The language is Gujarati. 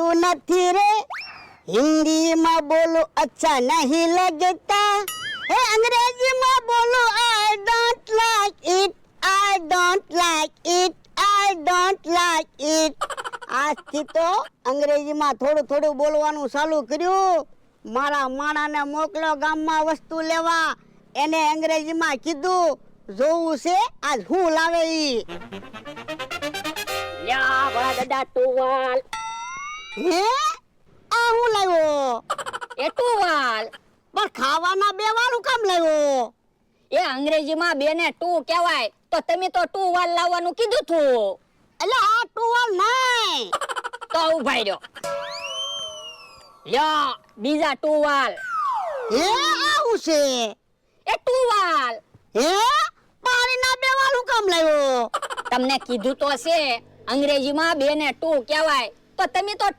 આવડતું નથી રે, હિન્દીમાં બોલું અચ્છા નહીં લગતા, હે અંગ્રેજીમાં બોલું I don't like it, I don't like it, I don't like it. આજથી તો અંગ્રેજીમાં થોડું થોડું બોલવાનું ચાલુ કર્યું. મારા માણાને મોકલ્યો ગામમાં વસ્તુ લેવા, એને અંગ્રેજીમાં કીધું જોવું છે આજ હું લાવે ઈ. લ્યા ભલા દાદા ટુવાલ. હે આ હું લાવ્યો? એ ટુવાલ. પણ ખાવાના બે વાળું કામ લાવ્યો? એ અંગ્રેજીમાં બેને ટુ કહેવાય, તો તમે તો ટુવાલ લાવવાનું કીધું તું. એટલે આ ટુવાલ નહીં. તો ઉભાઈ રહ્યો. લ્યો બીજા ટુવાલ. હે આ હું છે? એ ટુવાલ. હે પાણીના બે વાળું કામ લાવ્યો? તમને કીધું તો છે અંગ્રેજીમાં બેને ટુ કહેવાય, તો તમે તો